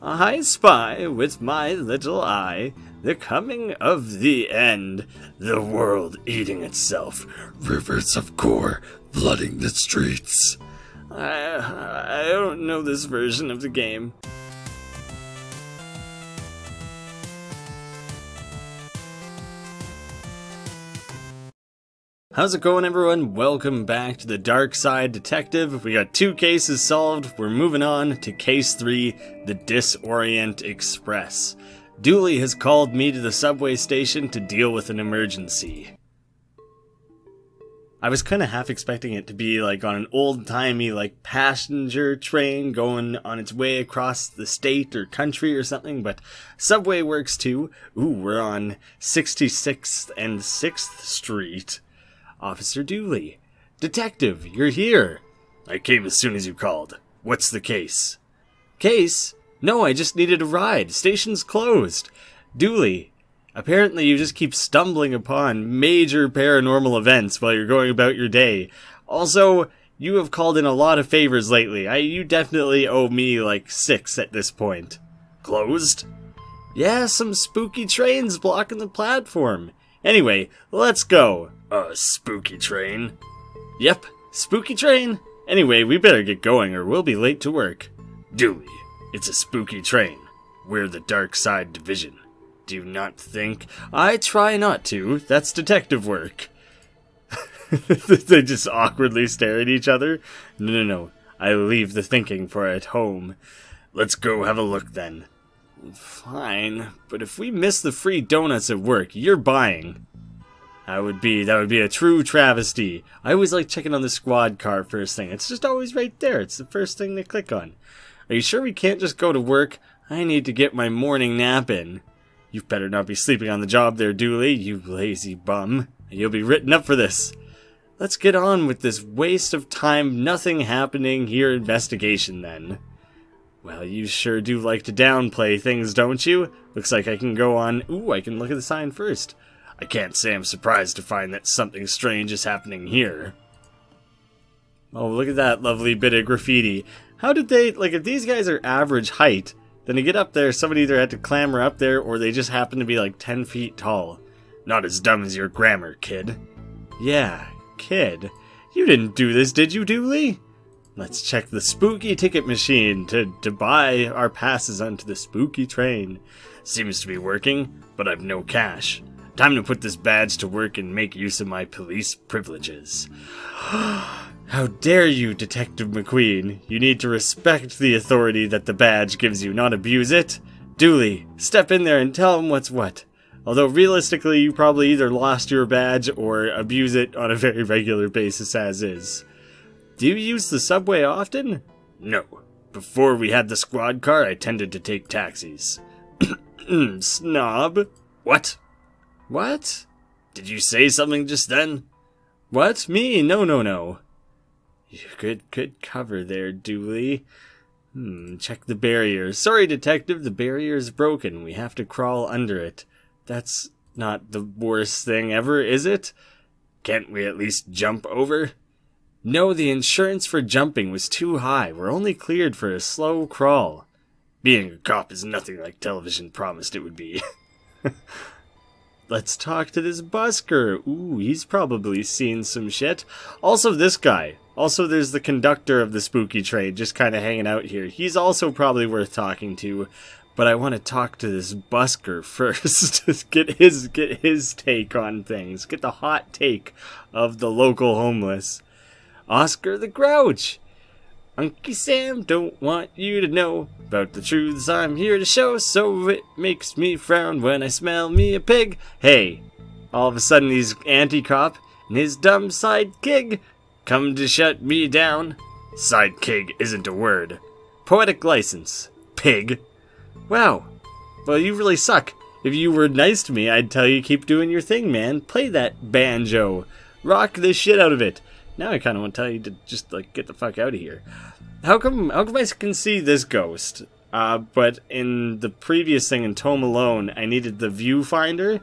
I spy with my little eye the coming of the end, the world eating itself, rivers of gore flooding the streets. I don't know this version of the game. How's it going, everyone? Welcome back to the Darkside Detective. We got 2 cases solved. We're moving on to case 3, the Disorient Express. Dooley has called me to the subway station to deal with an emergency. I was kind of half expecting it to be like on an old-timey like passenger train going on its way across the state or country or something, but subway works too. Ooh, we're on 66th and 6th Street. Officer Dooley. Detective, you're here. I came as soon as you called. What's the case? Case? No, I just needed a ride. Station's closed. Dooley, apparently you just keep stumbling upon major paranormal events while you're going about your day. Also, you have called in a lot of favors lately. You definitely owe me like 6 at this point. Closed? Yeah, some spooky trains blocking the platform. Anyway, let's go. A spooky train? Yep, spooky train. Anyway, we better get going or we'll be late to work. Dooley, it's a spooky train. We're the Darkside Division. Do you not think? I try not to. That's detective work. They just awkwardly stare at each other. No. I leave the thinking for at home. Let's go have a look then. Fine, but if we miss the free donuts at work, you're buying. That would be a true travesty. I always like checking on the squad car first thing. It's just always right there. It's the first thing they click on. Are you sure we can't just go to work? I need to get my morning nap in. You better not be sleeping on the job there, Dooley, you lazy bum. You'll be written up for this. Let's get on with this waste of time, nothing happening here investigation then. Well, you sure do like to downplay things, don't you? Looks like I can go on... Ooh, I can look at the sign first. I can't say I'm surprised to find that something strange is happening here. Oh, look at that lovely bit of graffiti. How did they... Like, if these guys are average height, then to get up there, somebody either had to clamber up there or they just happen to be like 10 feet tall. Not as dumb as your grammar, kid. Yeah, kid. You didn't do this, did you, Dooley? Let's check the spooky ticket machine to buy our passes onto the spooky train. Seems to be working, but I've no cash. Time to put this badge to work and make use of my police privileges. How dare you, Detective McQueen? You need to respect the authority that the badge gives you, not abuse it. Dooley, step in there and tell him what's what. Although realistically, you probably either lost your badge or abuse it on a very regular basis as is. Do you use the subway often? No. Before we had the squad car, I tended to take taxis. Snob. What? What? Did you say something just then? What? Me? No. Good cover there, Dooley. Check the barrier. Sorry, Detective, the barrier's broken. We have to crawl under it. That's not the worst thing ever, is it? Can't we at least jump over? No, the insurance for jumping was too high. We're only cleared for a slow crawl. Being a cop is nothing like television promised it would be. Let's talk to this busker. Ooh, he's probably seen some shit. Also, this guy. Also, there's the conductor of the spooky train just kind of hanging out here. He's also probably worth talking to. But I want to talk to this busker first. Just get his take on things. Get the hot take of the local homeless. Oscar the Grouch. Unky Sam don't want you to know about the truths I'm here to show, so it makes me frown when I smell me a pig. Hey, all of a sudden he's anti-cop and his dumb sidekick come to shut me down. Sidekick isn't a word. Poetic license. Pig. Wow. Well, you really suck. If you were nice to me, I'd tell you keep doing your thing, man. Play that banjo. Rock the shit out of it. Now I kind of want to tell you to just, like, get the fuck out of here. How come I can see this ghost, but in the previous thing in Tome Alone, I needed the viewfinder?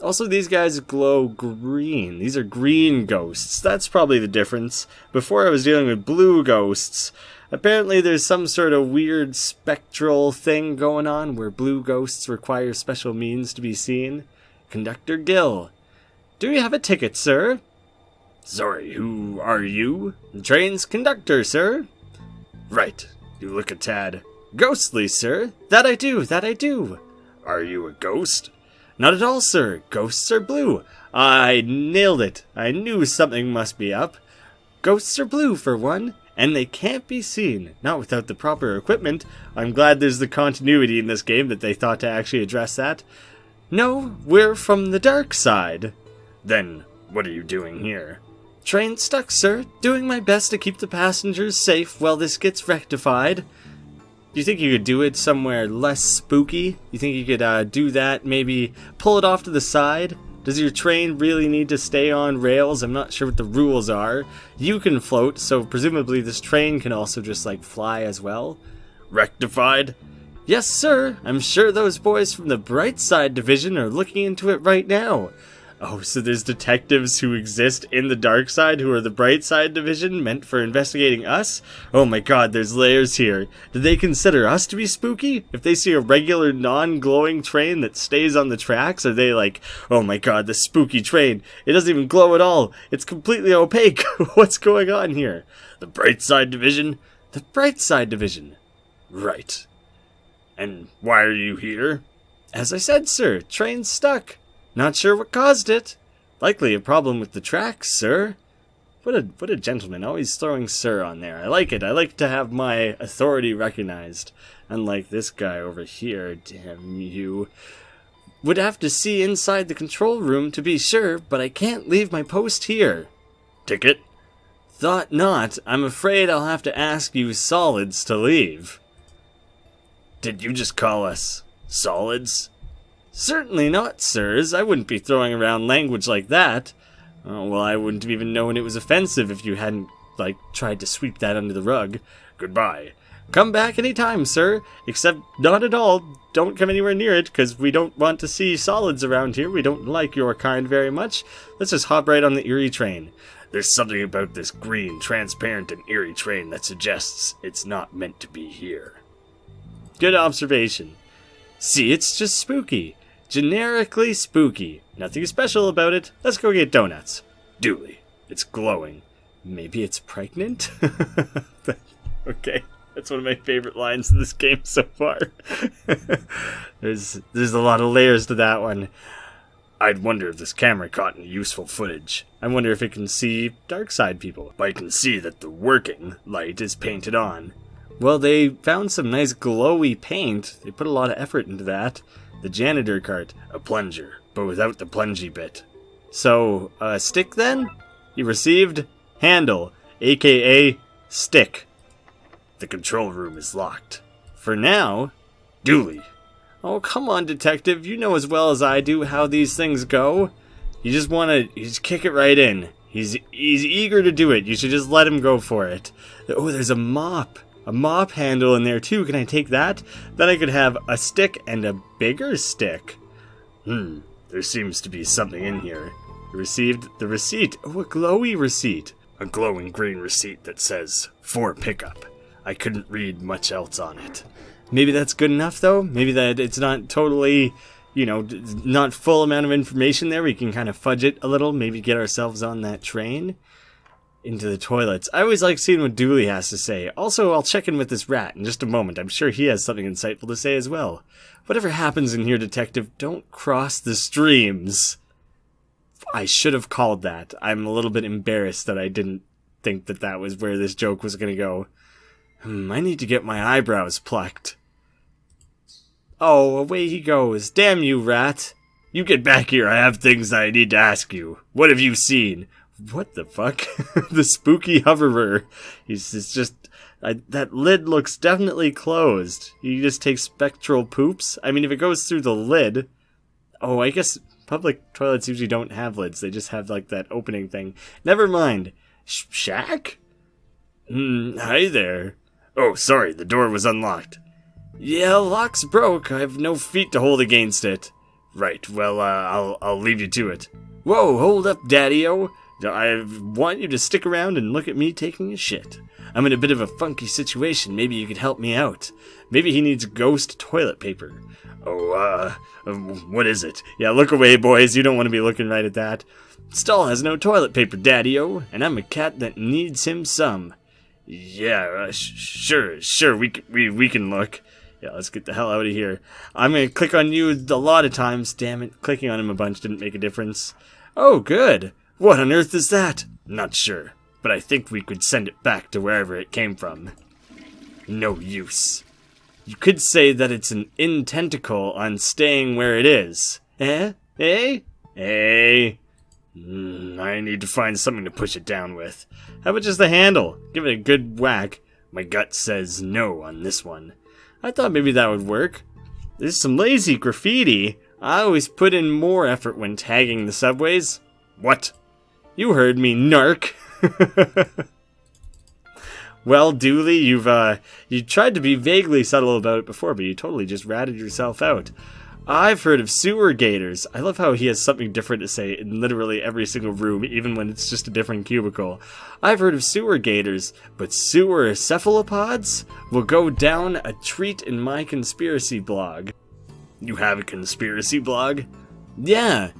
Also, these guys glow green. These are green ghosts. That's probably the difference. Before I was dealing with blue ghosts. Apparently there's some sort of weird spectral thing going on where blue ghosts require special means to be seen. Conductor Gill. Do you have a ticket, sir? Sorry, who are you? The train's conductor, sir. Right. You look a tad ghostly, sir. That I do. Are you a ghost? Not at all, sir. Ghosts are blue. I nailed it. I knew something must be up. Ghosts are blue, for one, and they can't be seen. Not without the proper equipment. I'm glad there's the continuity in this game that they thought to actually address that. No, we're from the dark side. Then, what are you doing here? Train stuck, sir. Doing my best to keep the passengers safe while this gets rectified. Do you think you could do it somewhere less spooky? You think you could do that, maybe pull it off to the side? Does your train really need to stay on rails? I'm not sure what the rules are. You can float, so presumably this train can also just, like, fly as well. Rectified? Yes, sir. I'm sure those boys from the Brightside division are looking into it right now. Oh, so there's detectives who exist in the dark side who are the Brightside division meant for investigating us? Oh my god, there's layers here. Do they consider us to be spooky? If they see a regular non-glowing train that stays on the tracks, are they like, oh my god, the spooky train. It doesn't even glow at all. It's completely opaque. What's going on here? The Brightside division? The Brightside division. Right. And why are you here? As I said, sir, train's stuck. Not sure what caused it. Likely a problem with the tracks, sir. What a gentleman, always throwing sir on there. I like it. I like to have my authority recognized. Unlike this guy over here, damn you. Would have to see inside the control room to be sure, but I can't leave my post here. Ticket? Thought not. I'm afraid I'll have to ask you solids to leave. Did you just call us solids? Certainly not, sirs. I wouldn't be throwing around language like that. Oh, well, I wouldn't have even known it was offensive if you hadn't, like, tried to sweep that under the rug. Goodbye. Come back any time, sir. Except not at all. Don't come anywhere near it, because we don't want to see solids around here. We don't like your kind very much. Let's just hop right on the Erie train. There's something about this green, transparent, and eerie train that suggests it's not meant to be here. Good observation. See, it's just spooky. Generically spooky. Nothing special about it. Let's go get donuts. Dooley, it's glowing. Maybe it's pregnant? Okay, that's one of my favorite lines in this game so far. There's a lot of layers to that one. I'd wonder if this camera caught any useful footage. I wonder if it can see Darkside people. But I can see that the working light is painted on. Well, they found some nice glowy paint. They put a lot of effort into that. The janitor cart. A plunger, but without the plungy bit. So, a stick then? You received handle, aka stick. The control room is locked. For now? Dooley. Oh, come on, detective. You know as well as I do how these things go. You just kick it right in. He's eager to do it. You should just let him go for it. Oh, there's a mop. A mop handle in there too. Can I take that? Then I could have a stick and a bigger stick. There seems to be something in here. You received the receipt. Oh, a glowy receipt. A glowing green receipt that says, for pickup. I couldn't read much else on it. Maybe that's good enough though? Maybe that it's not totally, not full amount of information there. We can kind of fudge it a little. Maybe get ourselves on that train. Into the toilets. I always like seeing what Dooley has to say. Also, I'll check in with this rat in just a moment. I'm sure he has something insightful to say as well. Whatever happens in here, detective, don't cross the streams. I should have called that. I'm a little bit embarrassed that I didn't think that was where this joke was going to go. I need to get my eyebrows plucked. Oh, away he goes. Damn you, rat. You get back here. I have things I need to ask you. What have you seen? What the fuck? The spooky hoverer. That lid looks definitely closed. You just take spectral poops? I mean, if it goes through the lid... Oh, I guess public toilets usually don't have lids. They just have, like, that opening thing. Never mind. Shack? Hi there. Oh, sorry, the door was unlocked. Yeah, lock's broke. I have no feet to hold against it. Right, well, I'll leave you to it. Whoa, hold up, Daddy-O. I want you to stick around and look at me taking a shit. I'm in a bit of a funky situation. Maybe you could help me out. Maybe he needs ghost toilet paper. Oh, what is it? Yeah, look away, boys. You don't want to be looking right at that. Stall has no toilet paper, Daddy-o, and I'm a cat that needs him some. Yeah, sure, we can look. Yeah, let's get the hell out of here. I'm gonna click on you a lot of times. Damn it, clicking on him a bunch didn't make a difference. Oh, good. What on earth is that? Not sure, but I think we could send it back to wherever it came from. No use. You could say that it's an intentacle on staying where it is. Eh? I need to find something to push it down with. How about just the handle? Give it a good whack. My gut says no on this one. I thought maybe that would work. There's some lazy graffiti. I always put in more effort when tagging the subways. What? You heard me, narc. Well, Dooley, you tried to be vaguely subtle about it before, but you totally just ratted yourself out. I've heard of sewer gators. I love how he has something different to say in literally every single room, even when it's just a different cubicle. I've heard of sewer gators, but sewer cephalopods will go down a treat in my conspiracy blog. You have a conspiracy blog? Yeah,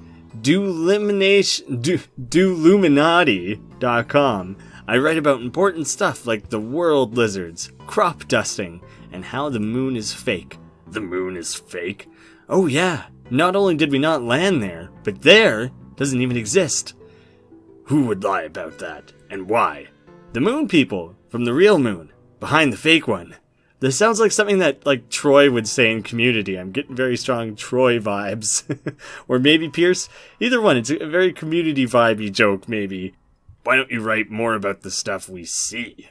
Dooluminati.com. I write about important stuff like the world lizards, crop dusting, and how the moon is fake. The moon is fake? Oh yeah, not only did we not land there, but there doesn't even exist. Who would lie about that, and why? The moon people, from the real moon, behind the fake one. This sounds like something that, like, Troy would say in Community. I'm getting very strong Troy vibes. Or maybe Pierce. Either one, it's a very Community vibey joke, maybe. Why don't you write more about the stuff we see?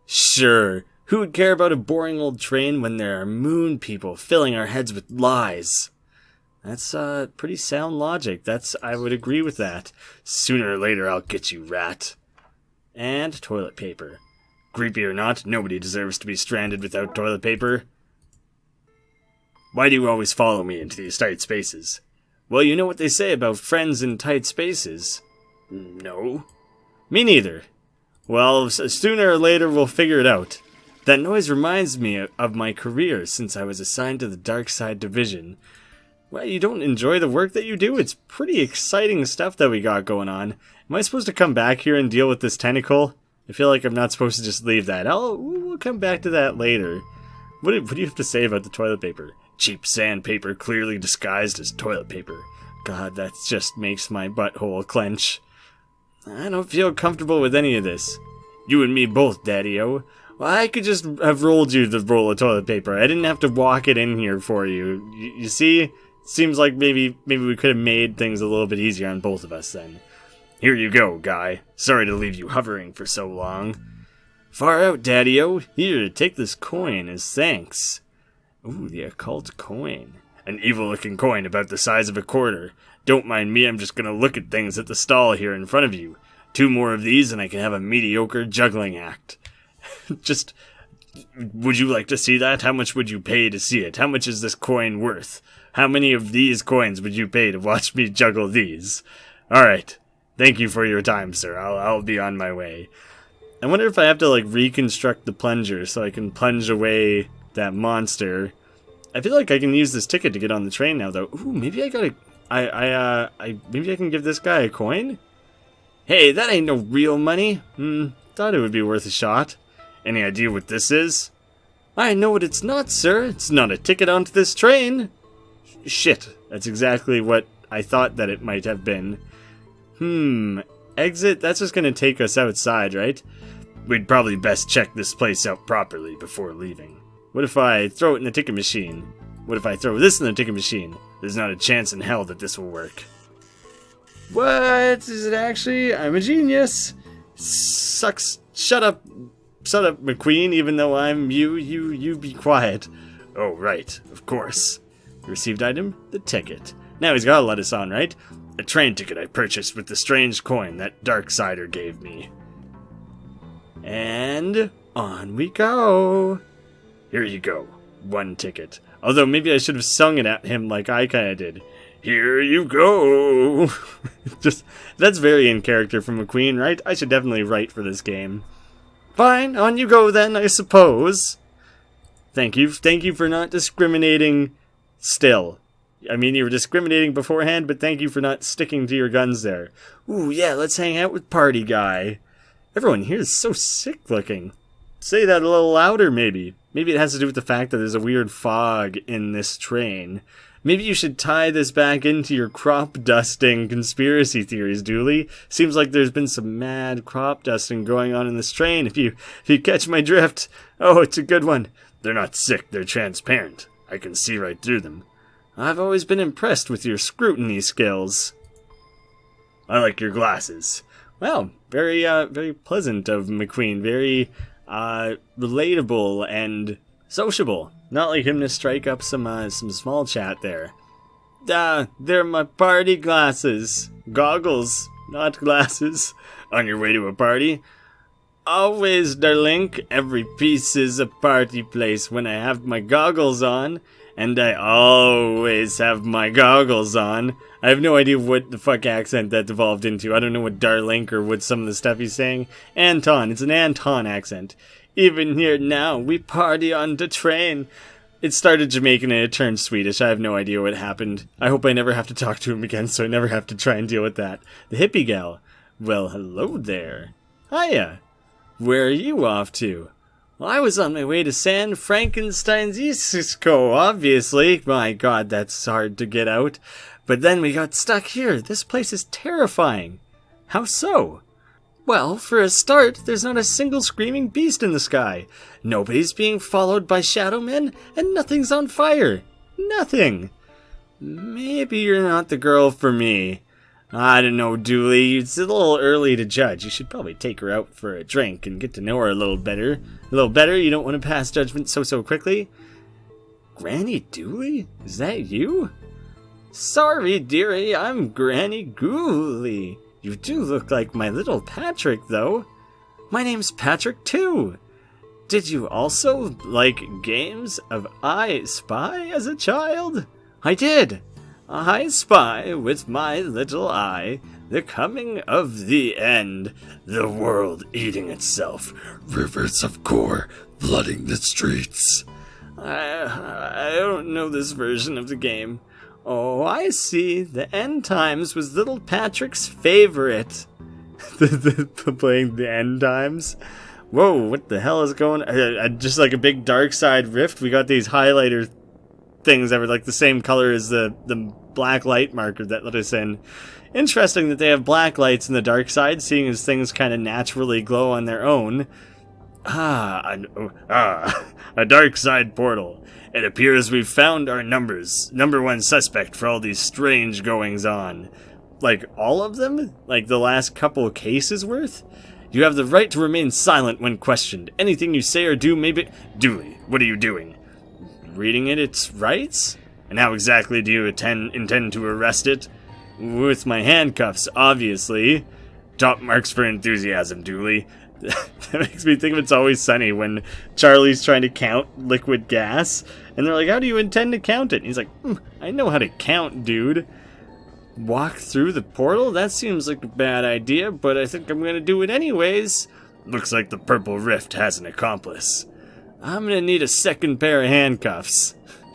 Sure. Who would care about a boring old train when there are moon people filling our heads with lies? That's pretty sound logic. I would agree with that. Sooner or later I'll get you, rat. And toilet paper. Creepy or not, nobody deserves to be stranded without toilet paper. Why do you always follow me into these tight spaces? Well, you know what they say about friends in tight spaces. No. Me neither. Well, sooner or later we'll figure it out. That noise reminds me of my career since I was assigned to the Darkside Division. Well, you don't enjoy the work that you do? It's pretty exciting stuff that we got going on. Am I supposed to come back here and deal with this tentacle? I feel like I'm not supposed to just leave that. We'll come back to that later. What do you have to say about the toilet paper? Cheap sandpaper clearly disguised as toilet paper. God, that just makes my butthole clench. I don't feel comfortable with any of this. You and me both, Daddy-o. Well, I could just have rolled you the roll of toilet paper. I didn't have to walk it in here for you. You see? Seems like maybe we could have made things a little bit easier on both of us then. Here you go, guy. Sorry to leave you hovering for so long. Far out, Daddy-o. Here, take this coin as thanks. Ooh, the occult coin. An evil-looking coin about the size of a quarter. Don't mind me, I'm just gonna look at things at the stall here in front of you. 2 more of these and I can have a mediocre juggling act. Just, would you like to see that? How much would you pay to see it? How much is this coin worth? How many of these coins would you pay to watch me juggle these? Alright. Thank you for your time, sir. I'll be on my way. I wonder if I have to, like, reconstruct the plunger so I can plunge away that monster. I feel like I can use this ticket to get on the train now, though. Ooh, maybe I gotta... maybe I can give this guy a coin? Hey, that ain't no real money. Thought it would be worth a shot. Any idea what this is? I know what it's not, sir. It's not a ticket onto this train. Shit, that's exactly what I thought that it might have been. Exit? That's just gonna take us outside, right? We'd probably best check this place out properly before leaving. What if I throw it in the ticket machine? What if I throw this in the ticket machine? There's not a chance in hell that this will work. What? Is it actually? I'm a genius. Sucks. Shut up, McQueen, even though I'm you be quiet. Oh, right, of course. Received item, the ticket. Now he's gotta let us on, right? A train ticket I purchased with the strange coin that Darksider gave me. And on we go. Here you go. 1 ticket. Although maybe I should have sung it at him like I kinda did. Here you go. Just, that's very in character from McQueen, right? I should definitely write for this game. Fine, on you go then, I suppose. Thank you for not discriminating still. I mean, you were discriminating beforehand, but thank you for not sticking to your guns there. Ooh, yeah, let's hang out with Party Guy. Everyone here is so sick looking. Say that a little louder, maybe. Maybe it has to do with the fact that there's a weird fog in this train. Maybe you should tie this back into your crop dusting conspiracy theories, Dooley. Seems like there's been some mad crop dusting going on in this train, if you catch my drift. Oh, it's a good one. They're not sick, they're transparent. I can see right through them. I've always been impressed with your scrutiny skills. I like your glasses. Well, very pleasant of McQueen. Very, relatable and sociable. Not like him to strike up some small chat there. They're my party glasses. Goggles, not glasses. On your way to a party? Always, darlink. Every piece is a party place when I have my goggles on. And I always have my goggles on. I have no idea what the fuck accent that devolved into. I don't know what darlink or what some of the stuff he's saying. Anton. It's an Anton accent. Even here now, we party on the train. It started Jamaican and it turned Swedish. I have no idea what happened. I hope I never have to talk to him again, so I never have to try and deal with that. The hippie gal. Well, hello there. Hiya. Where are you off to? Well, I was on my way to San Francisco, obviously. My God, that's hard to get out. But then we got stuck here. This place is terrifying. How so? Well, for a start, there's not a single screaming beast in the sky. Nobody's being followed by shadow men, and nothing's on fire. Nothing. Maybe you're not the girl for me. I don't know, Dooley. It's a little early to judge. You should probably take her out for a drink and get to know her a little better. A little better? You don't want to pass judgment so quickly? Granny Dooley? Is that you? Sorry, dearie. I'm Granny Dooley. You do look like my little Patrick, though. My name's Patrick, too. Did you also like games of I Spy as a child? I did. I spy with my little eye the coming of the end, the world eating itself, rivers of gore flooding the streets. I don't know this version of the game. Oh, I see. The end times was little Patrick's favorite. Playing the end times? Whoa, what the hell is going on? Just like a big Darkside rift, we got these highlighter things that were like the same color as the black light marker that let us in. Interesting that they have black lights in the dark side, seeing as things kind of naturally glow on their own. A dark side portal. It appears we've found our numbers. Number one suspect for all these strange goings on. Like all of them? Like the last couple cases worth? You have the right to remain silent when questioned. Anything you say or do may be... Dooley, what are you doing? Reading its rights? And how exactly do you intend to arrest it? With my handcuffs, obviously. Top marks for enthusiasm, Dooley. That makes me think of It's Always Sunny when Charlie's trying to count liquid gas. And they're like, how do you intend to count it? And he's like, I know how to count, dude. Walk through the portal? That seems like a bad idea, but I think I'm gonna do it anyways. Looks like the Purple Rift has an accomplice. I'm gonna need a second pair of handcuffs.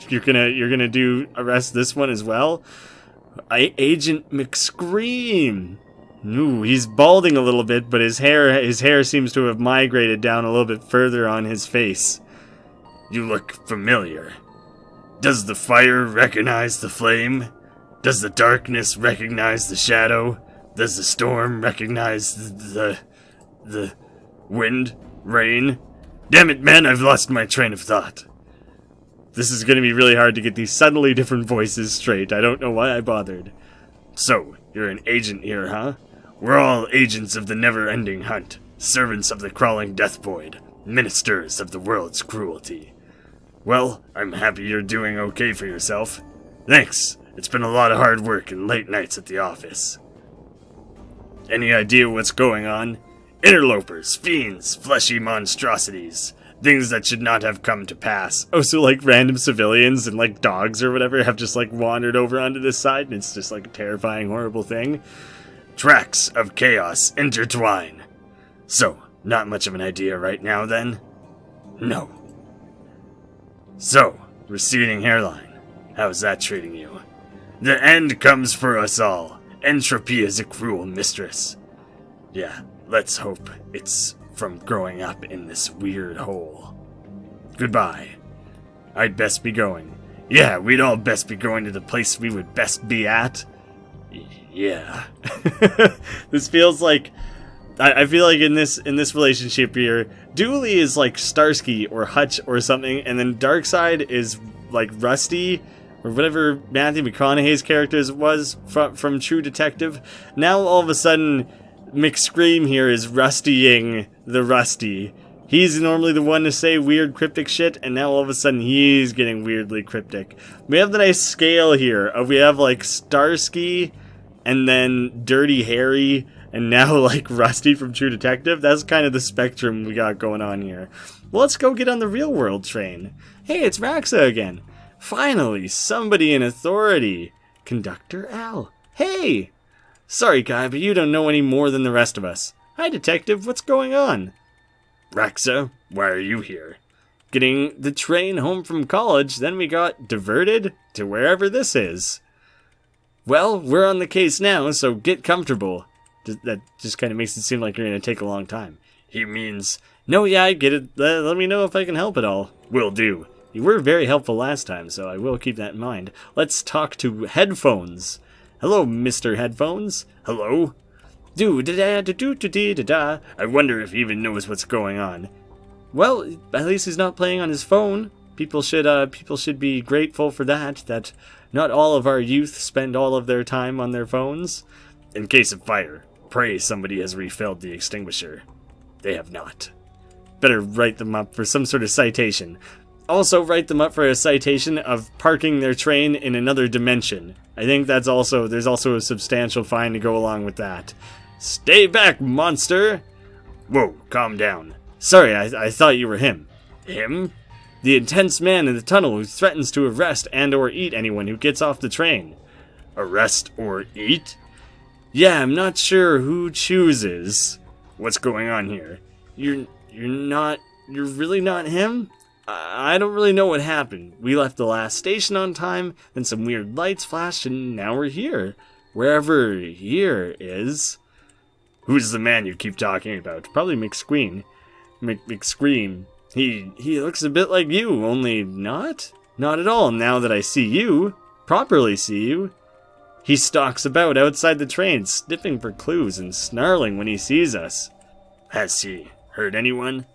You're gonna do arrest this one as well? Agent McScream. Ooh, he's balding a little bit, but his hair seems to have migrated down a little bit further on his face. You look familiar. Does the fire recognize the flame? Does the darkness recognize the shadow? Does the storm recognize the wind? Rain? Damn it, man, I've lost my train of thought. This is going to be really hard to get these subtly different voices straight. I don't know why I bothered. So, you're an agent here, huh? We're all agents of the never-ending hunt, servants of the crawling death void, ministers of the world's cruelty. Well, I'm happy you're doing okay for yourself. Thanks. It's been a lot of hard work and late nights at the office. Any idea what's going on? Interlopers, fiends, fleshy monstrosities. things that should not have come to pass. Oh, so like random civilians and like dogs or whatever have just like wandered over onto this side and it's just like a terrifying, horrible thing. Tracks of chaos intertwine. So, not much of an idea right now then? No. So, receding hairline. How's that treating you? The end comes for us all. Entropy is a cruel mistress. Yeah, let's hope it's from growing up in this weird hole. Goodbye. I'd best be going. Yeah, we'd all best be going to the place we would best be at. Yeah. This feels like I feel like in this relationship here, Dooley is like Starsky or Hutch or something, and then Darkside is like Rusty or whatever Matthew McConaughey's character was from True Detective. Now all of a sudden McScream here is Rustying the Rusty. He's normally the one to say weird cryptic shit, and now all of a sudden he's getting weirdly cryptic. We have the nice scale here of we have like Starsky and then Dirty Harry and now like Rusty from True Detective. That's kind of the spectrum we got going on here. Well, let's go get on the real world train. Hey, it's Raxa again. Finally, somebody in authority. Conductor Al. Hey! Sorry, guy, but you don't know any more than the rest of us. Hi, detective, what's going on? Raxa, why are you here? Getting the train home from college, then we got diverted to wherever this is. Well, we're on the case now, so get comfortable. That just kind of makes it seem like you're going to take a long time. He means... No, yeah, I get it. Let me know if I can help at all. Will do. You were very helpful last time, so I will keep that in mind. Let's talk to Headphones. Hello, Mr. Headphones. Hello? Do-da-da-da-do-da-da-da. I wonder if he even knows what's going on. Well, at least he's not playing on his phone. People should be grateful for that not all of our youth spend all of their time on their phones. In case of fire, pray somebody has refilled the extinguisher. They have not. Better write them up for some sort of citation. Also write them up for a citation of parking their train in another dimension. I think there's also a substantial fine to go along with that. Stay back, monster! Whoa, calm down. Sorry, I thought you were him. Him? The intense man in the tunnel who threatens to arrest and or eat anyone who gets off the train. Arrest or eat? Yeah, I'm not sure who chooses. What's going on here? You're really not him? I don't really know what happened. We left the last station on time, then some weird lights flashed, and now we're here. Wherever here is. Who's the man you keep talking about? Probably McQueen. McScream. He looks a bit like you, only not? Not at all, now that I see you. Properly see you. He stalks about outside the train, sniffing for clues and snarling when he sees us. Has he hurt anyone?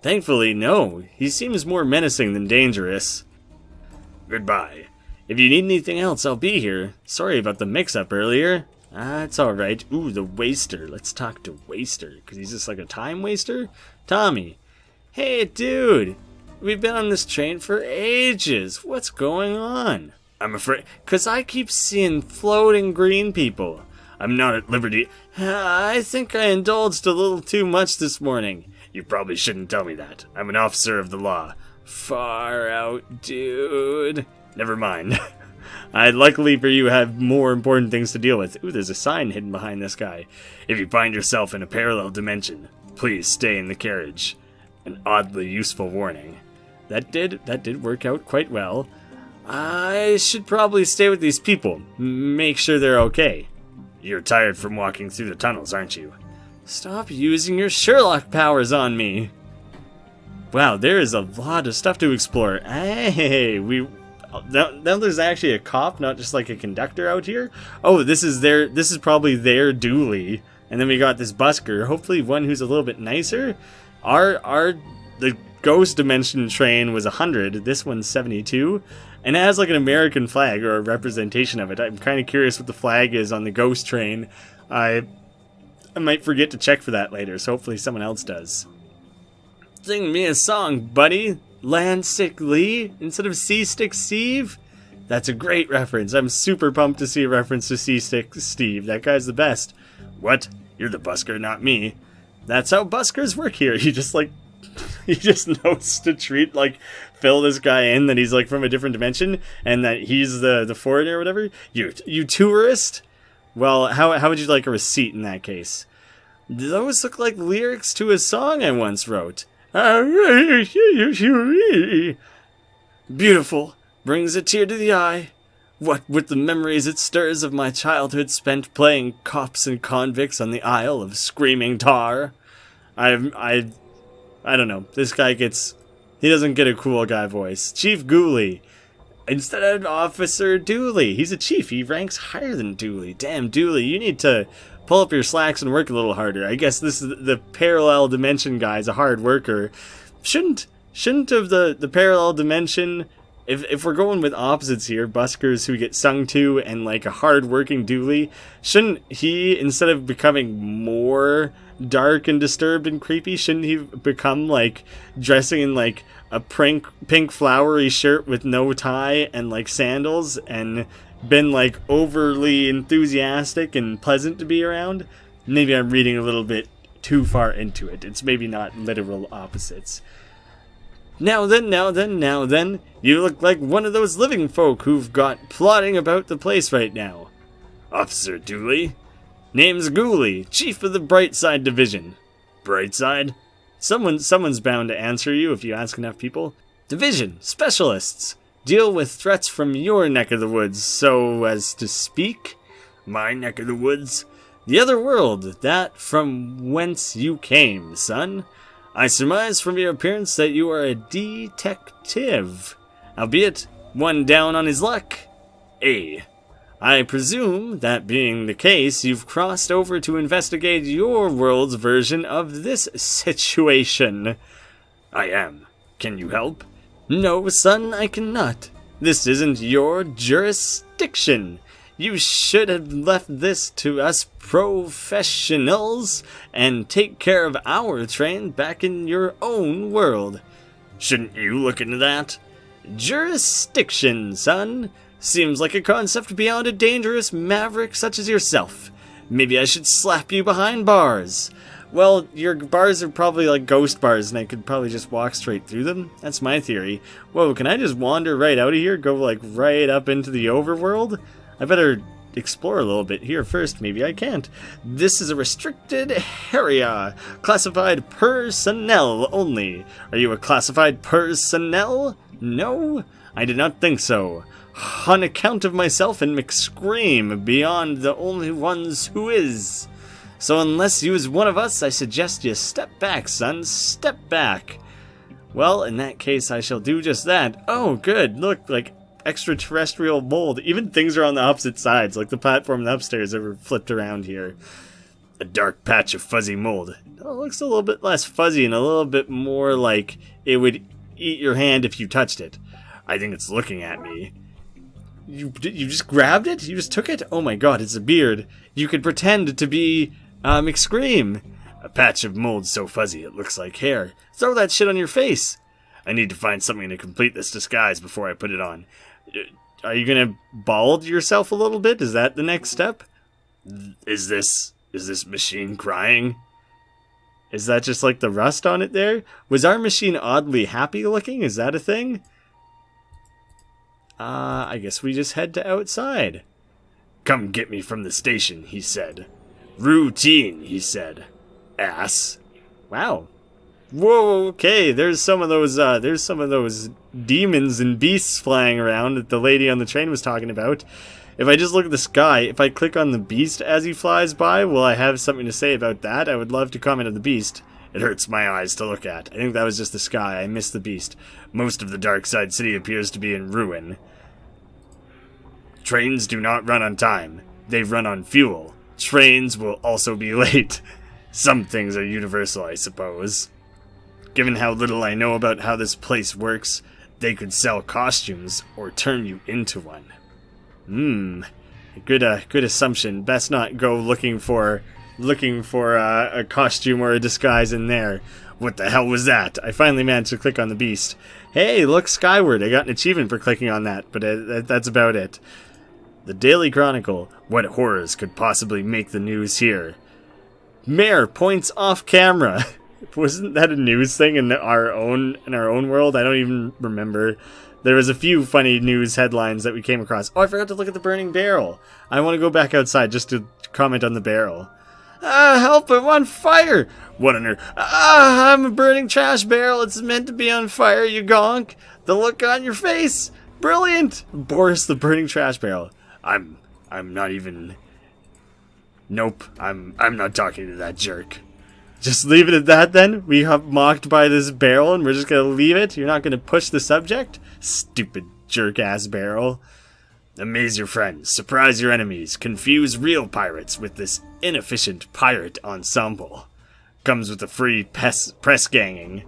Thankfully, no. He seems more menacing than dangerous. Goodbye. If you need anything else, I'll be here. Sorry about the mix-up earlier. It's alright. Ooh, the Waster. Let's talk to Waster, because he's just like a time waster? Tommy. Hey, dude. We've been on this train for ages. What's going on? I'm afraid... Because I keep seeing floating green people. I'm not at liberty... I think I indulged a little too much this morning. You probably shouldn't tell me that. I'm an officer of the law. Far out, dude. Never mind. Luckily for you, have more important things to deal with. Ooh, there's a sign hidden behind this guy. If you find yourself in a parallel dimension, please stay in the carriage. An oddly useful warning. That did work out quite well. I should probably stay with these people. Make sure they're okay. You're tired from walking through the tunnels, aren't you? Stop using your Sherlock powers on me. Wow, there is a lot of stuff to explore. Hey, now there's actually a cop, not just like a conductor out here. Oh, this is probably their Dooley. And then we got this busker, hopefully one who's a little bit nicer. The ghost dimension train was 100, this one's 72. And it has like an American flag or a representation of it. I'm kind of curious what the flag is on the ghost train. I might forget to check for that later, so hopefully someone else does. Sing me a song, buddy. Landstick Lee instead of Seastick Steve? That's a great reference. I'm super pumped to see a reference to Seastick Steve. That guy's the best. What? You're the busker, not me. That's how buskers work here. You just like He just knows to fill this guy in that he's, like, from a different dimension, and that he's the foreigner or whatever. You tourist? Well, how would you like a receipt in that case? Those look like lyrics to a song I once wrote. Beautiful, brings a tear to the eye. What with the memories it stirs of my childhood spent playing cops and convicts on the Isle of Screaming Tar. I don't know. This guy he doesn't get a cool guy voice. Chief Dooley. Instead of Officer Dooley. He's a chief. He ranks higher than Dooley. Damn, Dooley, you need to pull up your slacks and work a little harder. I guess this is the parallel dimension guy's a hard worker. Shouldn't of the parallel dimension, if we're going with opposites here, buskers who get sung to and like a hard-working Dooley, shouldn't he, instead of becoming more dark and disturbed and creepy, shouldn't he become like dressing in like a pink flowery shirt with no tie and like sandals and been like overly enthusiastic and pleasant to be around? Maybe I'm reading a little bit too far into it. It's maybe not literal opposites. Now then, you look like one of those living folk who've got plotting about the place right now. Officer Dooley? Name's Dooley, chief of the Brightside Division. Brightside? Someone's bound to answer you if you ask enough people. Division, specialists. Deal with threats from your neck of the woods, so as to speak. My neck of the woods? The other world, that from whence you came, son. I surmise from your appearance that you are a detective, albeit one down on his luck. I presume, that being the case, you've crossed over to investigate your world's version of this situation. I am. Can you help? No, son, I cannot. This isn't your jurisdiction. You should have left this to us professionals and take care of our train back in your own world. Shouldn't you look into that? Jurisdiction, son. Seems like a concept beyond a dangerous maverick such as yourself. Maybe I should slap you behind bars. Well, your bars are probably like ghost bars, and I could probably just walk straight through them. That's my theory. Whoa, can I just wander right out of here? Go like right up into the overworld? I better explore a little bit here first. Maybe I can't. This is a restricted area. Classified personnel only. Are you a classified personnel? No? I did not think so. On account of myself and McQueen, beyond the only ones who is. So unless you is one of us, I suggest you step back, son. Step back. Well, in that case, I shall do just that. Oh, good. Look, like extraterrestrial mold. Even things are on the opposite sides, like the platform upstairs are flipped around here. A dark patch of fuzzy mold. Oh, it looks a little bit less fuzzy and a little bit more like it would eat your hand if you touched it. I think it's looking at me. You just grabbed it? You just took it? Oh my god, it's a beard. You could pretend to be McQueen. A patch of mold so fuzzy it looks like hair. Throw that shit on your face. I need to find something to complete this disguise before I put it on. Are you gonna bald yourself a little bit? Is that the next step? Is this machine crying? Is that just like the rust on it there? Was our machine oddly happy looking? Is that a thing? I guess we just head to outside. Come get me from the station, he said. Routine, he said. Ass. Wow. Whoa, okay, there's some of those demons and beasts flying around that the lady on the train was talking about. If I just look at the sky, if I click on the beast as he flies by, will I have something to say about that? I would love to comment on the beast. It hurts my eyes to look at. I think that was just the sky. I missed the beast. Most of the Darkside City appears to be in ruin. Trains do not run on time. They run on fuel. Trains will also be late. Some things are universal, I suppose. Given how little I know about how this place works, they could sell costumes or turn you into one. Good assumption. Best not go looking for a costume or a disguise in there. What the hell was that? I finally managed to click on the beast. Hey, look skyward. I got an achievement for clicking on that, but that's about it. The Daily Chronicle. What horrors could possibly make the news here? Mayor points off camera. Wasn't that a news thing in our own world? I don't even remember. There was a few funny news headlines that we came across. Oh, I forgot to look at the burning barrel. I want to go back outside just to comment on the barrel. Help, I'm on fire! What on earth? I'm a burning trash barrel. It's meant to be on fire, you gonk. The look on your face. Brilliant. Boris the burning trash barrel. I'm not even... Nope, I'm not talking to that jerk. Just leave it at that then? We have mocked by this barrel and we're just gonna leave it? You're not gonna push the subject? Stupid jerk-ass barrel. Amaze your friends, surprise your enemies, confuse real pirates with this inefficient pirate ensemble. Comes with a free press ganging.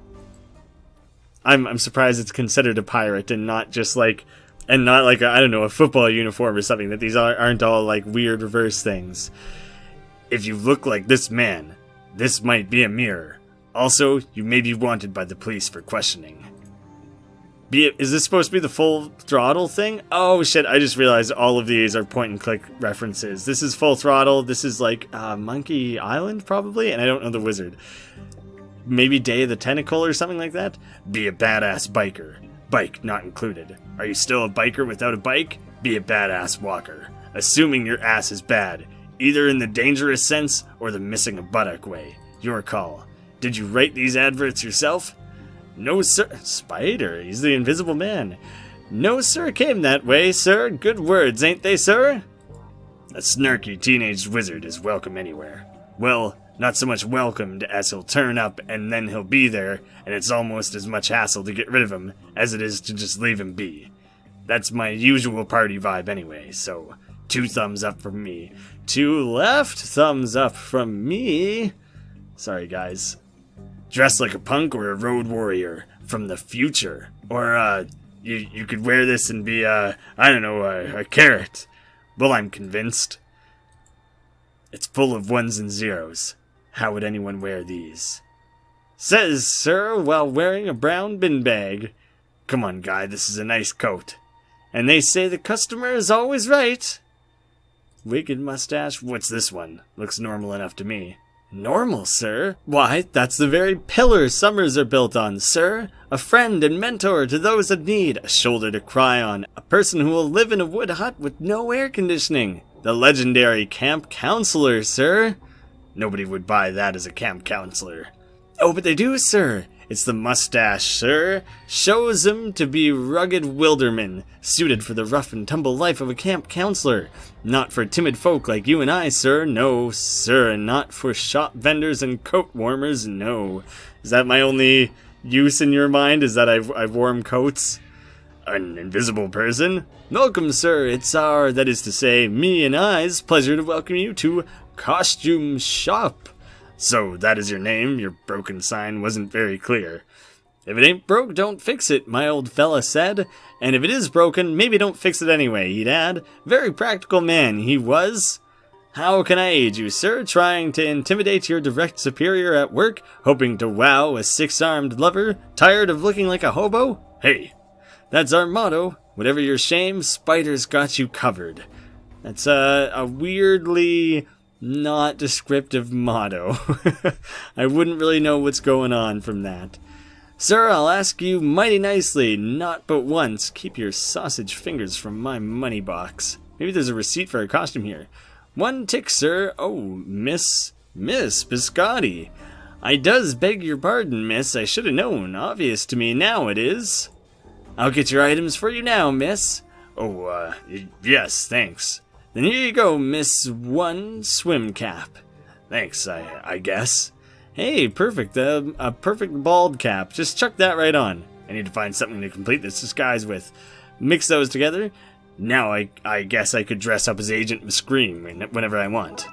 I'm surprised it's considered a pirate and not just like... And not like, I don't know, a football uniform or something. That these aren't all like weird reverse things. If you look like this man, this might be a mirror. Also, you may be wanted by the police for questioning. Is this supposed to be the full throttle thing? Oh shit, I just realized all of these are point and click references. This is Full Throttle, this is like Monkey Island probably, and I don't know the wizard. Maybe Day of the Tentacle or something like that? Be a badass biker. Bike not included. Are you still a biker without a bike? Be a badass walker. Assuming your ass is bad, either in the dangerous sense or the missing a buttock way. Your call. Did you write these adverts yourself? No, sir. Spider, he's the invisible man. No, sir, came that way, sir. Good words, ain't they, sir? A snarky teenage wizard is welcome anywhere. Well, not so much welcomed as he'll turn up and then he'll be there, and it's almost as much hassle to get rid of him as it is to just leave him be. That's my usual party vibe anyway, so 2 thumbs up from me. 2 left, thumbs up from me. Sorry, guys. Dress like a punk or a road warrior from the future. Or, you could wear this and be, I don't know, a carrot. Well, I'm convinced. It's full of 1s and 0s. How would anyone wear these? Says, sir, while wearing a brown bin bag. Come on, guy, this is a nice coat. And they say the customer is always right. Wicked mustache. What's this one? Looks normal enough to me. Normal, sir? Why, that's the very pillar summers are built on, sir. A friend and mentor to those in need. A shoulder to cry on. A person who will live in a wood hut with no air conditioning. The legendary camp counselor, sir. Nobody would buy that as a camp counselor. Oh, but they do, sir. It's the mustache, sir. Shows him to be rugged wilderman, suited for the rough and tumble life of a camp counselor. Not for timid folk like you and I, sir. No, sir. And not for shop vendors and coat warmers, no. Is that my only use in your mind? Is that I warm coats? An invisible person? Welcome, sir. It's our, that is to say, me and I's pleasure to welcome you to Costume Shop. So, that is your name? Your broken sign wasn't very clear. If it ain't broke, don't fix it, my old fella said. And if it is broken, maybe don't fix it anyway, he'd add. Very practical man, he was. How can I aid you, sir? Trying to intimidate your direct superior at work? Hoping to wow a 6-armed lover? Tired of looking like a hobo? Hey, that's our motto. Whatever your shame, Spider's got you covered. That's a weirdly not descriptive motto. I wouldn't really know what's going on from that. Sir, I'll ask you mighty nicely, not but once, keep your sausage fingers from my money box. Maybe there's a receipt for a costume here. 1 tick, sir. Oh, Miss Biscotti. I does beg your pardon, miss. I should have known. Obvious to me now it is. I'll get your items for you now, miss. Oh, yes, thanks. Then here you go, Miss 1 swim cap. Thanks, I guess. Hey, perfect. A perfect bald cap. Just chuck that right on. I need to find something to complete this disguise with. Mix those together. Now I guess I could dress up as Agent McQueen whenever I want.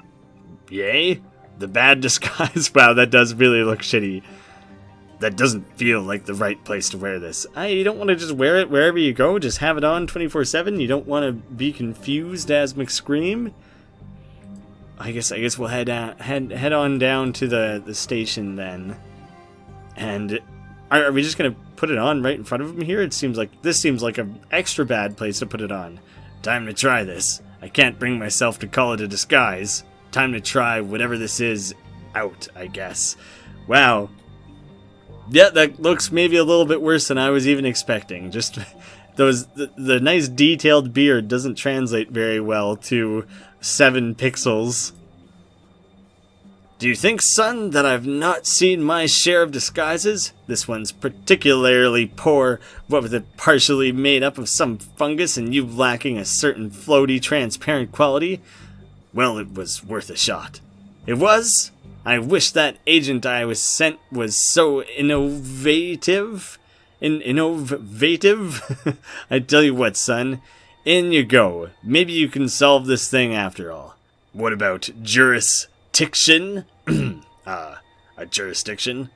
Yay? The bad disguise? Wow, that does really look shitty. That doesn't feel like the right place to wear this. You don't want to just wear it wherever you go, just have it on 24/7. You don't want to be confused as McScream. I guess we'll head on down to the station then. And are we just gonna put it on right in front of him here? This seems like an extra bad place to put it on. Time to try this. I can't bring myself to call it a disguise. Time to try whatever this is out, I guess. Wow. Yeah, that looks maybe a little bit worse than I was even expecting. Just the nice detailed beard doesn't translate very well to 7 pixels. Do you think, son, that I've not seen my share of disguises? This one's particularly poor, what with it partially made up of some fungus and you lacking a certain floaty, transparent quality? Well, it was worth a shot. It was? I wish that agent I was sent was so innovative. Innovative? I tell you what, son. In you go. Maybe you can solve this thing after all. What about jurisdiction? A jurisdiction?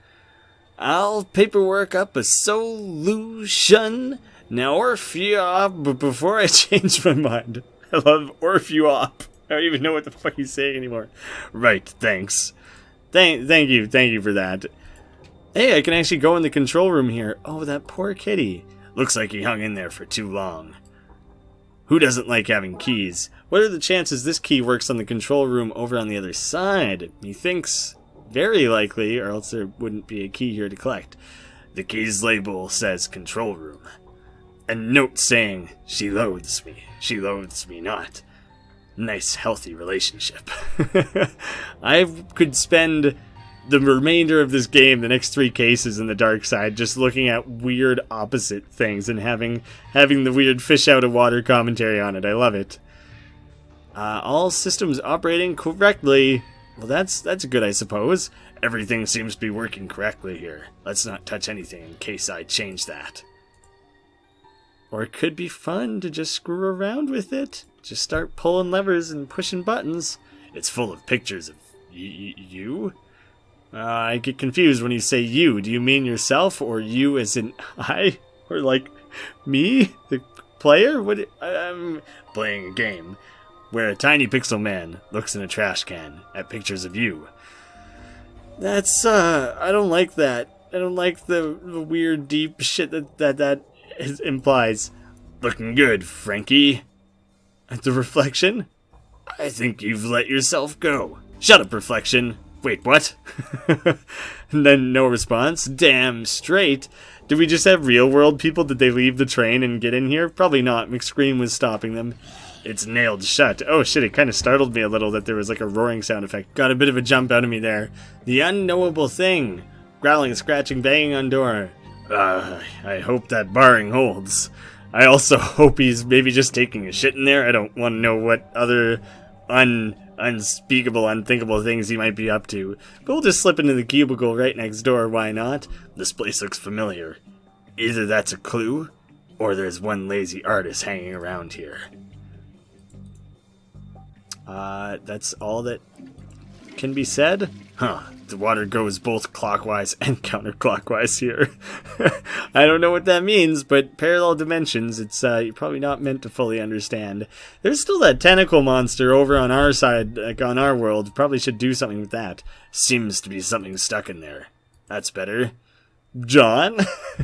I'll paperwork up a solution. Now Orpheop before I change my mind. I love Orpheop. I don't even know what the fuck he's saying anymore. Right, thanks. Thank you for that. Hey, I can actually go in the control room here. Oh, that poor kitty. Looks like he hung in there for too long. Who doesn't like having keys? What are the chances this key works on the control room over on the other side? Methinks very likely, or else there wouldn't be a key here to collect. The key's label says control room. A note saying, she loathes me not. Nice, healthy relationship. I could spend the remainder of this game, the next 3 cases in the dark side, just looking at weird opposite things and having the weird fish out of water commentary on it. I love it. All systems operating correctly. Well, that's good, I suppose. Everything seems to be working correctly here. Let's not touch anything in case I change that. Or it could be fun to just screw around with it. Just start pulling levers and pushing buttons. It's full of pictures of you? I get confused when you say you. Do you mean yourself, or you as in I? Or like me, the player? What? I'm playing a game where a tiny pixel man looks in a trash can at pictures of you. That's, I don't like that. I don't like the weird, deep shit that implies. Looking good, Frankie. The reflection? I think you've let yourself go. Shut up, reflection. Wait, what? And then no response. Damn straight. Did we just have real world people? Did they leave the train and get in here? Probably not. McQueen was stopping them. It's nailed shut. Oh shit, it kind of startled me a little that there was like a roaring sound effect. Got a bit of a jump out of me there. The unknowable thing. Growling, scratching, banging on door. I hope that barring holds. I also hope he's maybe just taking a shit in there. I don't want to know what other unspeakable, unthinkable things he might be up to. But we'll just slip into the cubicle right next door, why not? This place looks familiar. Either that's a clue, or there's one lazy artist hanging around here. That's all that can be said? Huh, the water goes both clockwise and counterclockwise here. I don't know what that means, but parallel dimensions, it's you're probably not meant to fully understand. There's still that tentacle monster over on our side, like on our world. Probably should do something with that. Seems to be something stuck in there. That's better. John?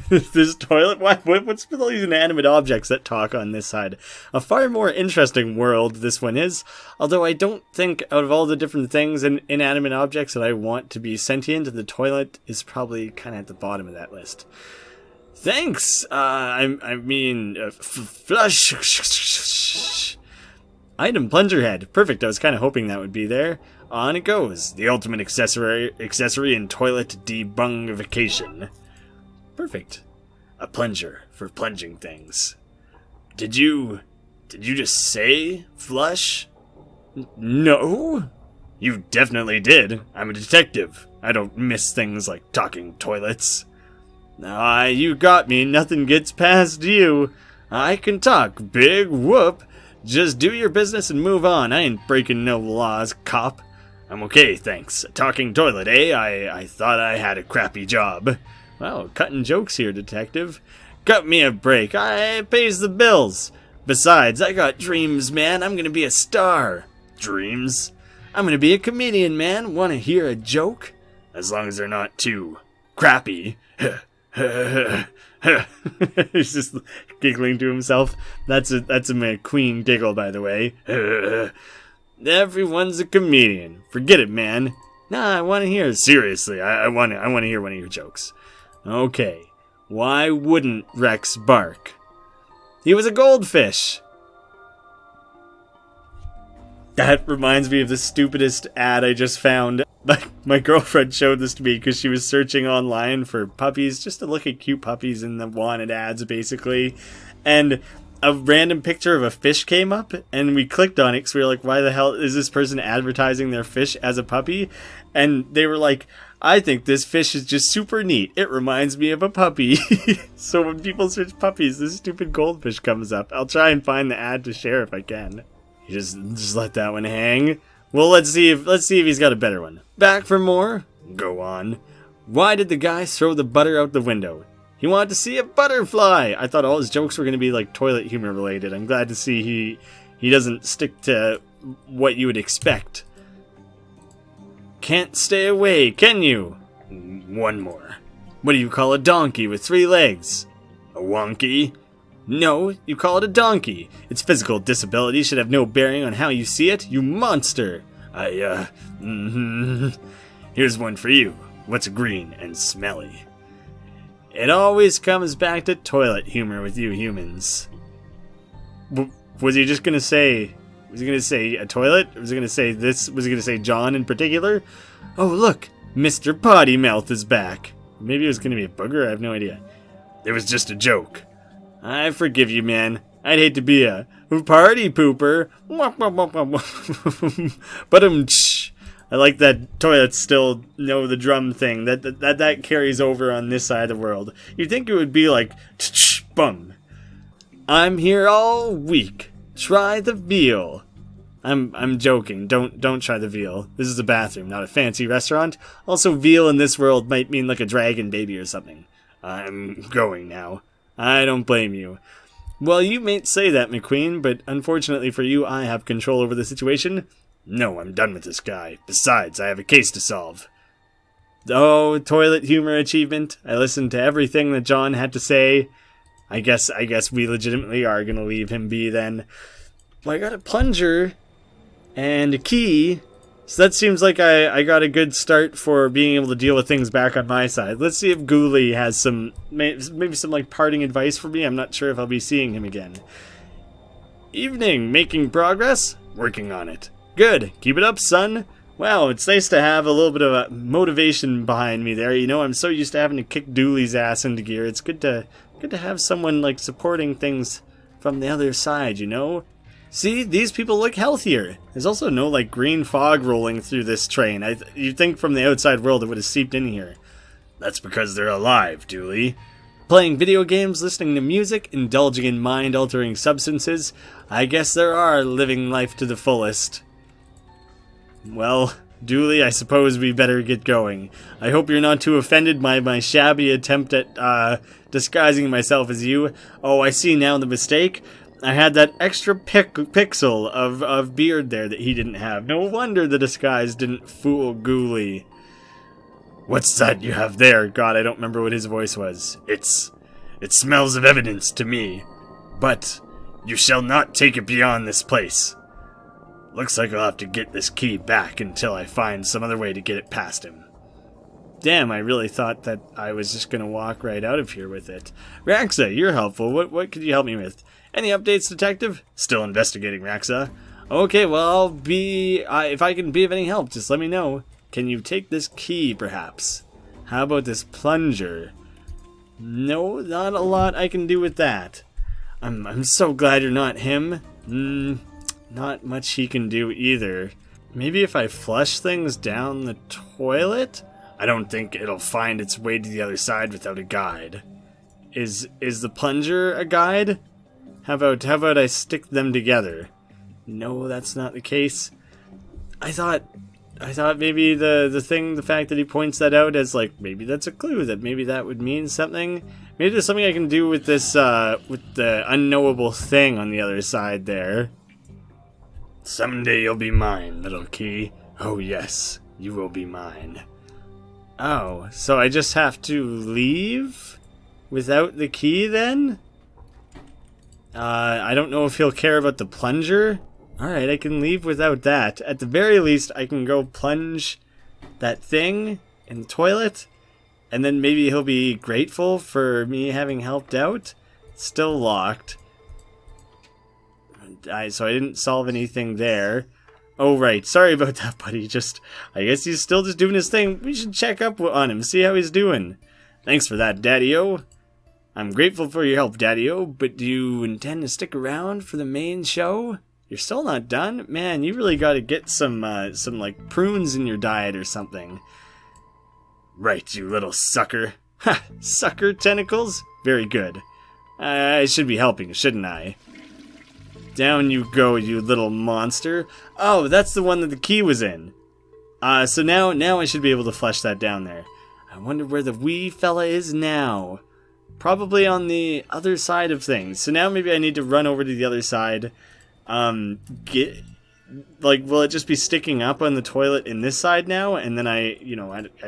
This toilet? What's with all these inanimate objects that talk on this side? A far more interesting world this one is, although I don't think out of all the different things and inanimate objects that I want to be sentient, the toilet is probably kind of at the bottom of that list. Thanks! Flush! Item plunger head. Perfect, I was kind of hoping that would be there. On it goes. The ultimate accessory in toilet debungification. Perfect. A plunger for plunging things. Did you just say flush? No? You definitely did. I'm a detective. I don't miss things like talking toilets. You got me. Nothing gets past you. I can talk. Big whoop. Just do your business and move on. I ain't breaking no laws, cop. I'm okay, thanks. A talking toilet, eh? I thought I had a crappy job. Wow, cutting jokes here, detective. Cut me a break. I pays the bills. Besides, I got dreams, man. I'm gonna be a star. Dreams? I'm gonna be a comedian, man. Wanna hear a joke? As long as they're not too crappy. He's just giggling to himself. That's a McQueen giggle, by the way. Everyone's a comedian. Forget it, man. Nah, I want to hear. Seriously, I want to hear one of your jokes. Okay, why wouldn't Rex bark? He was a goldfish! That reminds me of the stupidest ad I just found. My girlfriend showed this to me because she was searching online for puppies, just to look at cute puppies in the wanted ads, basically. And a random picture of a fish came up, and we clicked on it because we were like, why the hell is this person advertising their fish as a puppy? And they were like, I think this fish is just super neat. It reminds me of a puppy. So when people search puppies, this stupid goldfish comes up. I'll try and find the ad to share if I can. You just let that one hang. Well, let's see if he's got a better one. Back for more? Go on. Why did the guy throw the butter out the window? He wanted to see a butterfly. I thought all his jokes were going to be like toilet humor related. I'm glad to see he doesn't stick to what you would expect. Can't stay away, can you? One more. What do you call a donkey with 3 legs? A wonky? No, you call it a donkey. Its physical disability should have no bearing on how you see it, you monster. Here's one for you. What's green and smelly? It always comes back to toilet humor with you humans. Was he just gonna say... Was he gonna say a toilet? Or was he gonna say this? Was he gonna say John in particular? Oh, look! Mr. Potty Mouth is back. Maybe it was gonna be a booger? I have no idea. It was just a joke. I forgive you, man. I'd hate to be a party pooper. But I like that toilets still know the drum thing. That carries over on this side of the world. You'd think it would be like bum. I'm here all week. Try the veal. I'm joking. Don't try the veal. This is a bathroom, not a fancy restaurant. Also, veal in this world might mean like a dragon baby or something. I'm going now. I don't blame you. Well, you may say that, McQueen, but unfortunately for you, I have control over the situation. No, I'm done with this guy. Besides, I have a case to solve. Oh, toilet humor achievement. I listened to everything that John had to say. I guess we legitimately are going to leave him be then. Well, I got a plunger and a key. So that seems like I got a good start for being able to deal with things back on my side. Let's see if Dooley has some, maybe some like parting advice for me. I'm not sure if I'll be seeing him again. Evening, making progress? Working on it. Good, keep it up, son. Wow, it's nice to have a little bit of a motivation behind me there. You know, I'm so used to having to kick Dooley's ass into gear. It's good to have someone like supporting things from the other side, you know? See, these people look healthier. There's also no, like, green fog rolling through this train. You'd think from the outside world it would have seeped in here. That's because they're alive, Dooley. Playing video games, listening to music, indulging in mind-altering substances. I guess there are living life to the fullest. Well, Dooley, I suppose we better get going. I hope you're not too offended by my shabby attempt at, disguising myself as you. Oh, I see now the mistake. I had that extra pixel of beard there that he didn't have. No wonder the disguise didn't fool Dooley. What's that you have there? God, I don't remember what his voice was. It smells of evidence to me. But you shall not take it beyond this place. Looks like I'll have to get this key back until I find some other way to get it past him. Damn, I really thought that I was just gonna walk right out of here with it. Raxa, you're helpful. What could you help me with? Any updates, Detective? Still investigating, Raxa. Okay, well, I'll be... if I can be of any help, just let me know. Can you take this key, perhaps? How about this plunger? No, not a lot I can do with that. I'm so glad you're not him. Not much he can do either. Maybe if I flush things down the toilet? I don't think it'll find its way to the other side without a guide. Is the plunger a guide? How about I stick them together? No, that's not the case. I thought maybe the fact that he points that out as like, maybe that's a clue, that maybe that would mean something. Maybe there's something I can do with this, with the unknowable thing on the other side there. Someday you'll be mine, little key. Oh yes, you will be mine. Oh, so I just have to leave without the key then? I don't know if he'll care about the plunger. Alright, I can leave without that. At the very least, I can go plunge that thing in the toilet. And then maybe he'll be grateful for me having helped out. Still locked. So I didn't solve anything there. Oh, right. Sorry about that, buddy. I guess he's still just doing his thing. We should check up on him, see how he's doing. Thanks for that, Daddy-O. I'm grateful for your help, Daddy-O, but do you intend to stick around for the main show? You're still not done? Man, you really gotta get some like, prunes in your diet or something. Right, you little sucker. Ha! Sucker tentacles? Very good. I should be helping, shouldn't I? Down you go, you little monster. Oh, that's the one that the key was in. So now I should be able to flush that down there. I wonder where the wee fella is now. Probably on the other side of things. So now maybe I need to run over to the other side. Will it just be sticking up on the toilet in this side now? And then I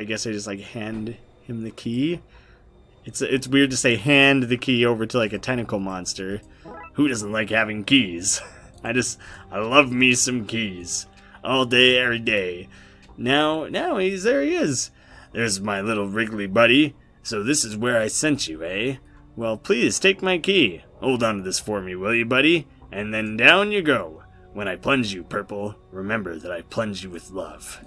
guess I just like hand him the key. It's weird to say hand the key over to like a tentacle monster. Who doesn't like having keys? I love me some keys. All day, every day. Now there he is. There's my little wriggly buddy. So this is where I sent you, eh? Well, please take my key. Hold on to this for me, will you, buddy? And then down you go. When I plunge you, Purple, remember that I plunge you with love.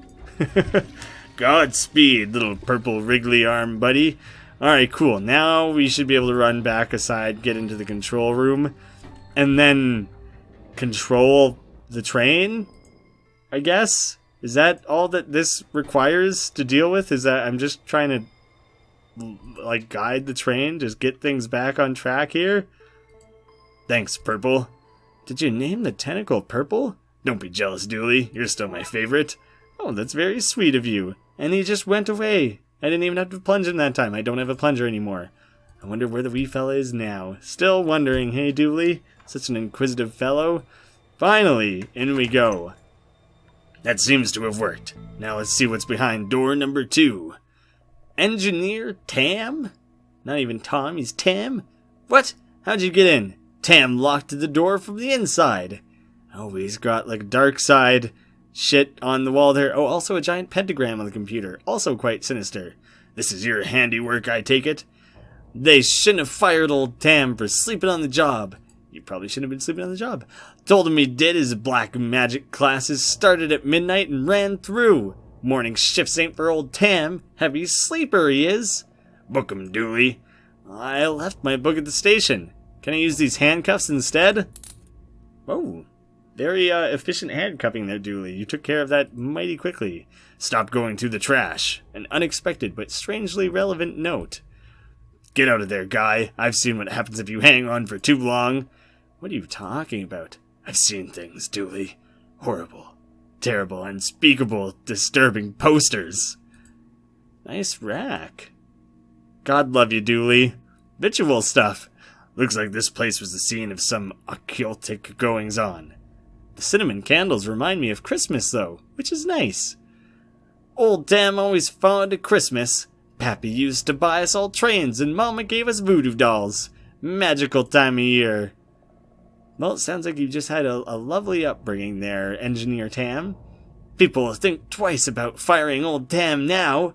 Godspeed, little purple wriggly arm buddy. Alright, cool. Now we should be able to run back aside, get into the control room, and then control the train, I guess? Is that all that this requires to deal with? Is that I'm just trying to, like, guide the train? Just get things back on track here? Thanks, Purple. Did you name the tentacle Purple? Don't be jealous, Dooley. You're still my favorite. Oh, that's very sweet of you. And he just went away. I didn't even have to plunge him that time. I don't have a plunger anymore. I wonder where the wee fella is now. Still wondering, hey, Dooley? Such an inquisitive fellow. Finally, in we go. That seems to have worked. Now let's see what's behind door number 2. Engineer Tam? Not even Tom, he's Tam? What? How'd you get in? Tam locked the door from the inside. Oh, he's got like Darkside shit on the wall there. Oh, also a giant pentagram on the computer. Also quite sinister. This is your handiwork, I take it? They shouldn't have fired old Tam for sleeping on the job. You probably shouldn't have been sleeping on the job. Told him he did his black magic classes, started at midnight and ran through. Morning shifts ain't for old Tam. Heavy sleeper he is. Book him, Dooley. I left my book at the station. Can I use these handcuffs instead? Oh, very efficient handcuffing there, Dooley. You took care of that mighty quickly. Stop going through the trash. An unexpected but strangely relevant note. Get out of there, guy. I've seen what happens if you hang on for too long. What are you talking about? I've seen things, Dooley. Horrible, terrible, unspeakable, disturbing posters. Nice rack. God love you, Dooley. Ritual stuff. Looks like this place was the scene of some occultic goings-on. The cinnamon candles remind me of Christmas, though, which is nice. Old Tam always fond of Christmas. Pappy used to buy us all trains, and Mama gave us voodoo dolls. Magical time of year. Well, it sounds like you just had a lovely upbringing there, Engineer Tam. People will think twice about firing old Tam now.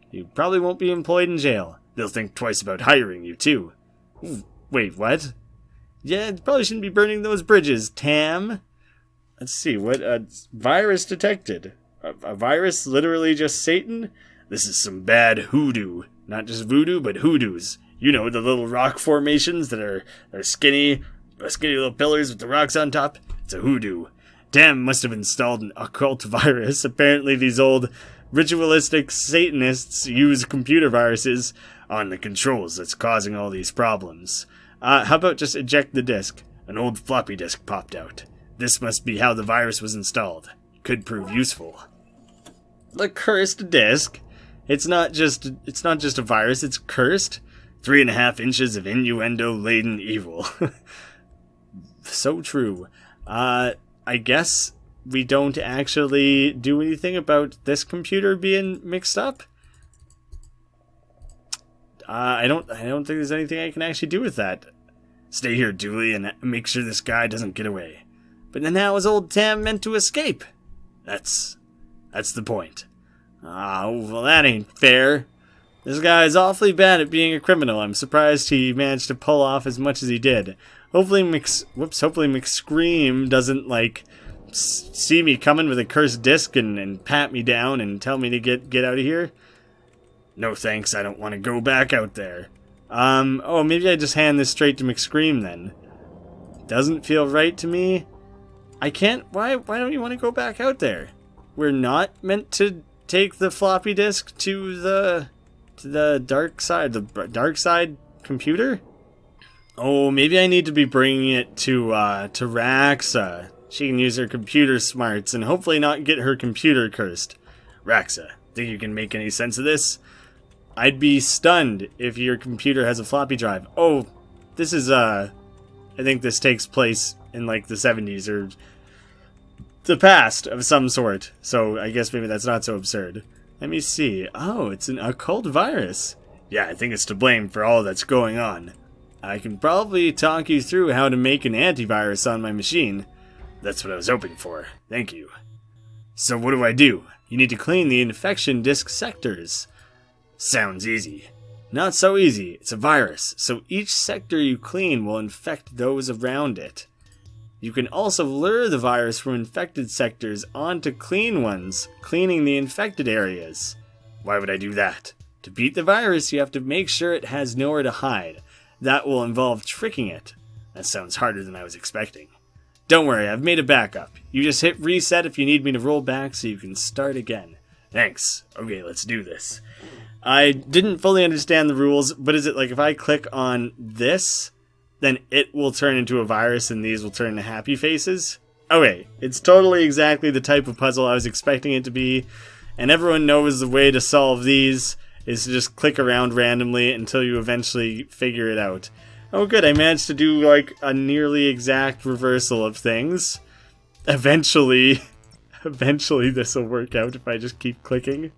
You probably won't be employed in jail. They'll think twice about hiring you, too. Wait, what? Yeah, probably shouldn't be burning those bridges, Tam. Let's see, what, virus detected. A virus literally just Satan? This is some bad hoodoo. Not just voodoo, but hoodoos. You know, the little rock formations that are skinny little pillars with the rocks on top. It's a hoodoo. Tam must have installed an occult virus. Apparently these old ritualistic Satanists use computer viruses on the controls that's causing all these problems. How about just eject the disk? An old floppy disk popped out. This must be how the virus was installed. Could prove useful. The cursed disk? It's not just a virus, it's cursed. 3.5 inches of innuendo-laden evil. So true. I guess we don't actually do anything about this computer being mixed up. I don't think there's anything I can actually do with that. Stay here, Dooley, and make sure this guy doesn't get away. But then how is old Tam meant to escape? That's the point. Well, that ain't fair. This guy's awfully bad at being a criminal. I'm surprised he managed to pull off as much as he did. Hopefully McScream doesn't, like, see me coming with a cursed disc and pat me down and tell me to get out of here. No thanks, I don't want to go back out there. Oh, maybe I just hand this straight to McScream then. Doesn't feel right to me. I can't, why don't you want to go back out there? We're not meant to take the floppy disk to the Darkside computer? Oh, maybe I need to be bringing it to Raxa. She can use her computer smarts and hopefully not get her computer cursed. Raxa, think you can make any sense of this? I'd be stunned if your computer has a floppy drive. Oh, this is, I think this takes place in, like, the 70s or the past of some sort. So I guess maybe that's not so absurd. Let me see. Oh, it's an occult virus. Yeah, I think it's to blame for all that's going on. I can probably talk you through how to make an antivirus on my machine. That's what I was hoping for. Thank you. So what do I do? You need to clean the infection disk sectors. Sounds easy. Not so easy. It's a virus, so each sector you clean will infect those around it. You can also lure the virus from infected sectors onto clean ones, cleaning the infected areas. Why would I do that? To beat the virus, you have to make sure it has nowhere to hide. That will involve tricking it. That sounds harder than I was expecting. Don't worry, I've made a backup. You just hit reset if you need me to roll back so you can start again. Thanks. Okay, let's do this. I didn't fully understand the rules, but is it like if I click on this, then it will turn into a virus and these will turn into happy faces? Okay, it's totally exactly the type of puzzle I was expecting it to be, and everyone knows the way to solve these is to just click around randomly until you eventually figure it out. Oh good, I managed to do like a nearly exact reversal of things. Eventually this will work out if I just keep clicking.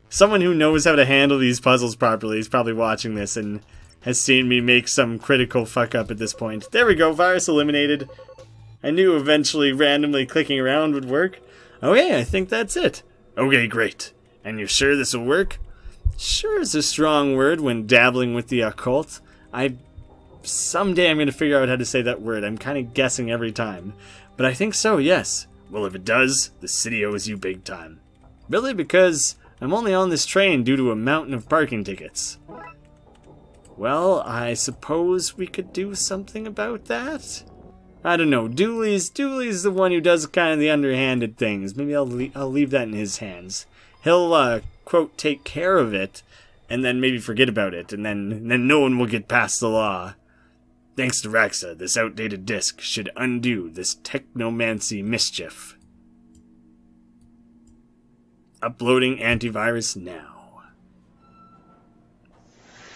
Someone who knows how to handle these puzzles properly is probably watching this and has seen me make some critical fuck up at this point. There we go, virus eliminated. I knew eventually randomly clicking around would work. Okay, I think that's it. Okay, great. And you're sure this will work? Sure is a strong word when dabbling with the occult. Someday I'm going to figure out how to say that word. I'm kind of guessing every time. But I think so, yes. Well, if it does, the city owes you big time. Really? Because I'm only on this train due to a mountain of parking tickets. Well, I suppose we could do something about that? I don't know. Dooley's the one who does kind of the underhanded things. Maybe I'll leave that in his hands. He'll, quote, take care of it, and then maybe forget about it, and then no one will get past the law. Thanks to Raxa, this outdated disc should undo this technomancy mischief. Uploading antivirus now.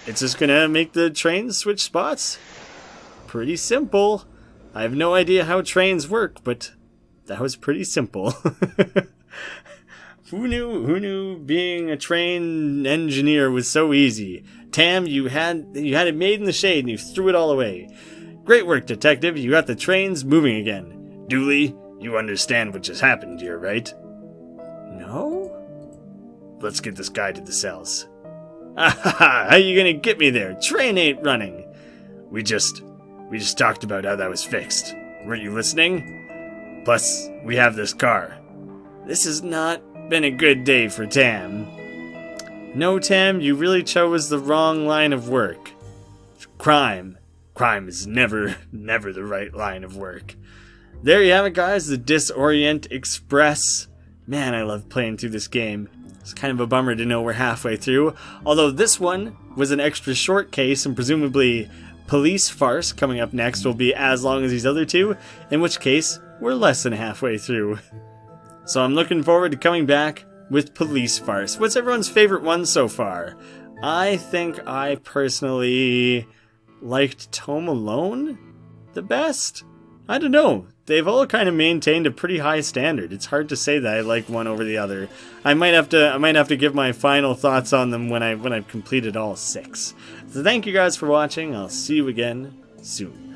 It's just gonna make the trains switch spots? Pretty simple. I have no idea how trains work, but that was pretty simple. Who knew being a train engineer was so easy? Tam, you had it made in the shade and you threw it all away. Great work, detective. You got the trains moving again. Dooley, you understand what just happened here, right? No? Let's get this guy to the cells. How you gonna get me there? Train ain't running. We just talked about how that was fixed. Weren't you listening? Plus, we have this car. This has not been a good day for Tam. No, Tam, you really chose the wrong line of work. Crime is never the right line of work. There you have it, guys, the Disorient Express. Man, I love playing through this game. It's kind of a bummer to know we're halfway through, although this one was an extra short case, and presumably Police Farce coming up next will be as long as these other two, in which case we're less than halfway through. So I'm looking forward to coming back with Police Farce. What's everyone's favorite one so far? I think I personally liked Tome Alone the best? I don't know. They've all kind of maintained a pretty high standard. It's hard to say that I like one over the other. I might have to give my final thoughts on them when I've completed all 6. So thank you guys for watching. I'll see you again soon.